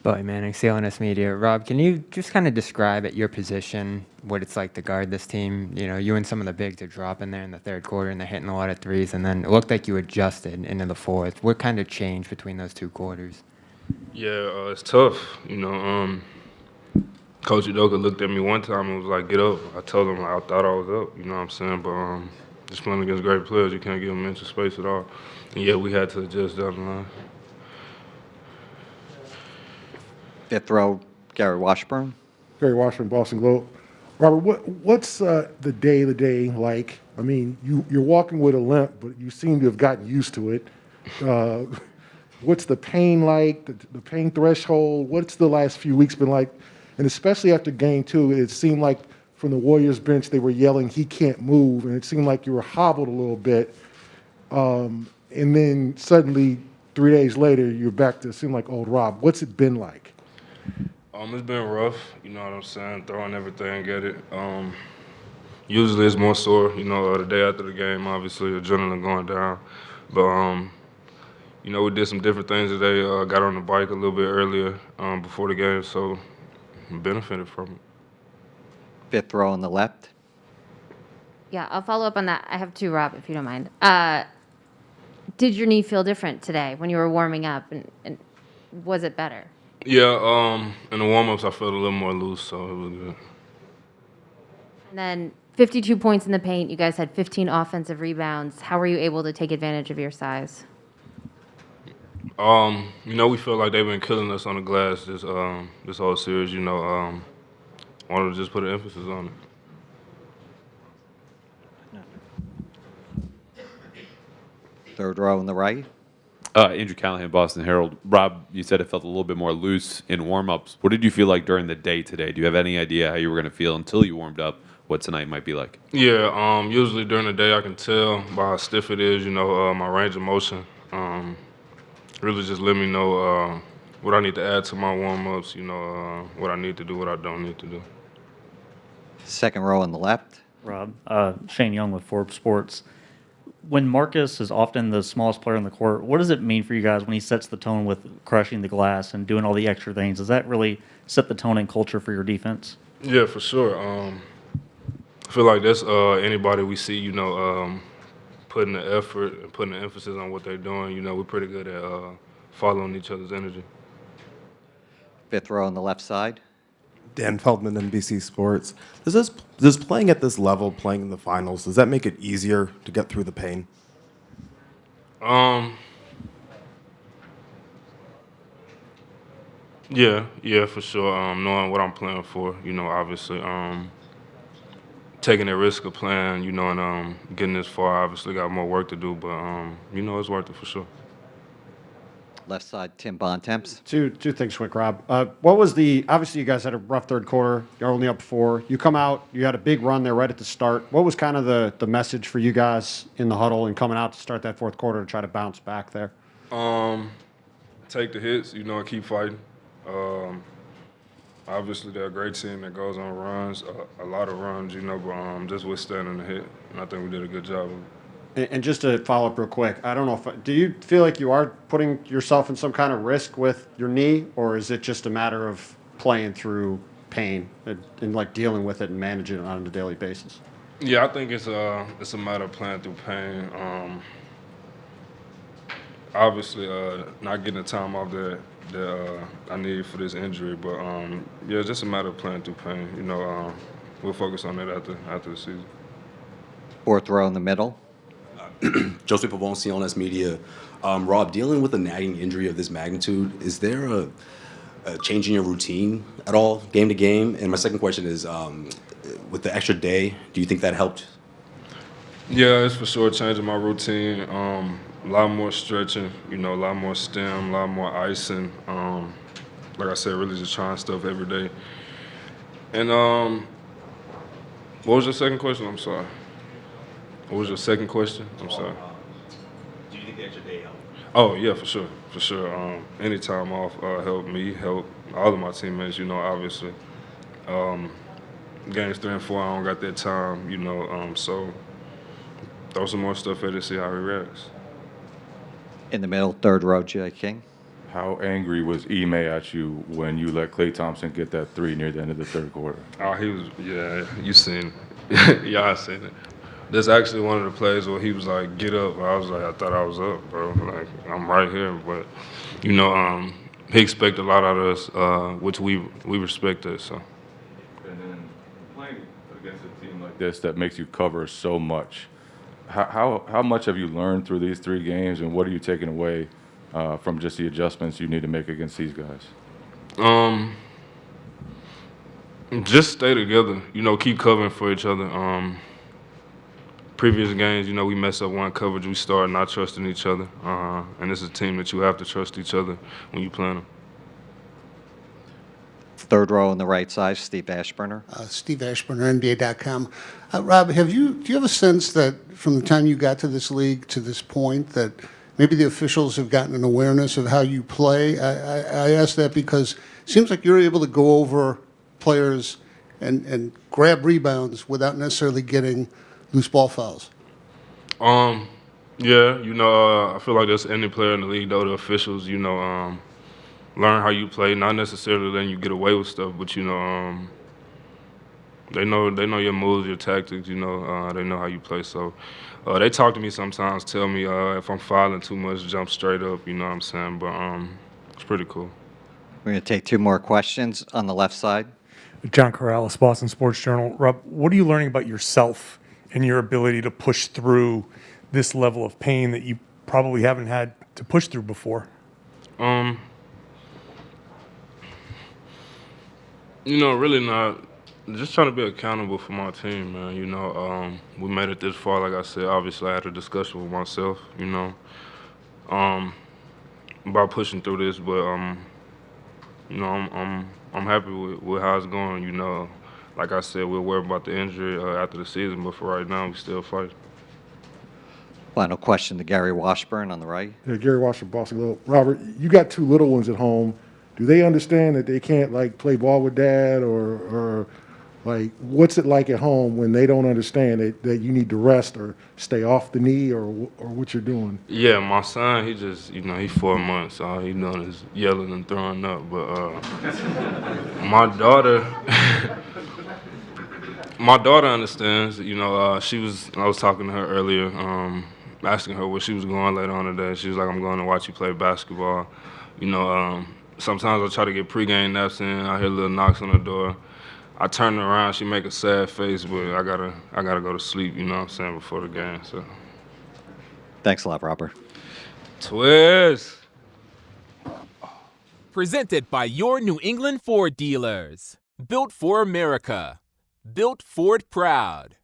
Boy, Manning, CLNS Media. Rob, can you just kind of describe at your position what it's like to guard this team? You know, you and some of the bigs are dropping there in the third quarter and they're hitting a lot of threes, and then it looked like you adjusted into the fourth. What kind of changed between those two quarters? Yeah, it's tough. Coach Udoka looked at me one time and was like, "Get up." I told him I thought I was up. You know what I'm saying? But just playing against great players, you can't give them mental space at all. And yeah, we had to adjust down the line. Fifth row, Gary Washburn. Gary Washburn, Boston Globe. Robert, what's the day like? I mean, you're walking with a limp, but you seem to have gotten used to it. What's the pain like, the pain threshold? What's the last few weeks been like? And especially after game two, it seemed like from the Warriors bench they were yelling, "He can't move," and it seemed like you were hobbled a little bit. And then suddenly, 3 days later, you're back to seem like old Rob. What's it been like? It's been rough, you know what I'm saying, throwing everything at it. Usually it's more sore, the day after the game, obviously, adrenaline going down. But, we did some different things today. Got on the bike a little bit earlier before the game, so benefited from it. Fifth row on the left. Yeah, I'll follow up on that. I have two, Rob, if you don't mind. Did your knee feel different today when you were warming up, and was it better? Yeah, in the warm-ups I felt a little more loose, so it was good. And then 52 points in the paint. You guys had 15 offensive rebounds. How were you able to take advantage of your size? We feel like they've been killing us on the glass this whole series. Wanted to just put an emphasis on it. Third row on the right. Andrew Callahan, Boston Herald. Rob, you said it felt a little bit more loose in warm-ups. What did you feel like during the day today? Do you have any idea how you were going to feel until you warmed up, what tonight might be like? Yeah, usually during the day I can tell by how stiff it is, my range of motion. Really just let me know what I need to add to my warm-ups, what I need to do, what I don't need to do. Second row on the left. Rob, Shane Young with Forbes Sports. When Marcus is often the smallest player on the court, what does it mean for you guys when he sets the tone with crushing the glass and doing all the extra things? Does that really set the tone and culture for your defense? Yeah, for sure. I feel like that's anybody we see, putting the effort and putting the emphasis on what they're doing. We're pretty good at following each other's energy. Fifth row on the left side. Dan Feldman, NBC Sports. Does playing at this level, playing in the finals, does that make it easier to get through the pain? Yeah, for sure. Knowing what I'm playing for, obviously. Taking the risk of playing, and getting this far, obviously got more work to do, but, it's worth it for sure. Left side, Tim Bontemps. Two things quick, Rob. What was obviously you guys had a rough third quarter. You're only up 4. You come out, you had a big run there right at the start. What was kind of the message for you guys in the huddle and coming out to start that fourth quarter to try to bounce back there? Take the hits, and keep fighting. Obviously, they're a great team that goes on runs, a lot of runs, but just withstanding the hit. And I think we did a good job of it. And just to follow up real quick, I don't know do you feel like you are putting yourself in some kind of risk with your knee, or is it just a matter of playing through pain and like dealing with it and managing it on a daily basis? Yeah, I think it's a matter of playing through pain. Obviously, not getting the time off that I need for this injury, but yeah, it's just a matter of playing through pain. We'll focus on that after the season. Fourth row in the middle. Joseph Pavone, CLNS Media. Rob, dealing with a nagging injury of this magnitude, is there a change in your routine at all, game to game? And my second question is, with the extra day, do you think that helped? Yeah, it's for sure changing my routine. A lot more stretching, a lot more stem, a lot more icing. Like I said, really just trying stuff every day. And what was your second question? I'm sorry. What was your second question? I'm sorry. Do you think the extra day helped? Oh, yeah, for sure. Any time off helped me, help all of my teammates, obviously. Games 3 and 4, I don't got that time, so throw some more stuff at it, see how he reacts. In the middle, third row, Jay King. How angry was Ime at you when you let Klay Thompson get that three near the end of the third quarter? Oh, he was, yeah, you seen it. Y'all seen it. That's actually one of the plays where he was like, get up. I was like, I thought I was up, bro. Like, I'm right here. But, you know, he expected a lot out of us, which we respect that, so. And then playing against a team like this that makes you cover so much, how much have you learned through these 3 games, and what are you taking away from just the adjustments you need to make against these guys? Just stay together, you know, keep covering for each other. Previous games, you know, we mess up one coverage, we start not trusting each other. And it's a team that you have to trust each other when you play them. Third row on the right side, Steve Ashburner. Steve Ashburner, NBA.com. Rob, do you have a sense that from the time you got to this league to this point that maybe the officials have gotten an awareness of how you play? I ask that because it seems like you're able to go over players and grab rebounds without necessarily getting loose ball fouls. Yeah, you know, I feel like that's any player in the league, though, the officials, you know, learn how you play, not necessarily letting you get away with stuff, but, you know, they know your moves, your tactics, you know, they know how you play. So they talk to me sometimes, tell me if I'm fouling too much, jump straight up, you know what I'm saying? But it's pretty cool. We're going to take 2 more questions on the left side. John Corrales, Boston Sports Journal. Rob, what are you learning about yourself and your ability to push through this level of pain that you probably haven't had to push through before? You know, really not. Just trying to be accountable for my team, man. You know, we made it this far, like I said. Obviously, I had a discussion with myself, you know, about pushing through this. But, you know, I'm happy with how it's going. You know, like I said, we'll worry about the injury after the season. But for right now, we still fight. Final question to Gary Washburn on the right. Yeah, Gary Washburn, Boston Globe. Robert, you got 2 little ones at home. Do they understand that they can't, like, play ball with dad or like, what's it like at home when they don't understand that you need to rest or stay off the knee or what you're doing? Yeah, my son, he just, you know, he's 4 months. All he doing is yelling and throwing up. But my daughter, my daughter understands. You know, I was talking to her earlier, asking her where she was going later on today. She was like, I'm going to watch you play basketball. You know, sometimes I try to get pregame naps in. I hear little knocks on the door. I turn around, she make a sad face, but I gotta go to sleep, you know what I'm saying, before the game. So Thanks a lot, Robert. Twist. Presented by your New England Ford dealers. Built for America. Built Ford proud.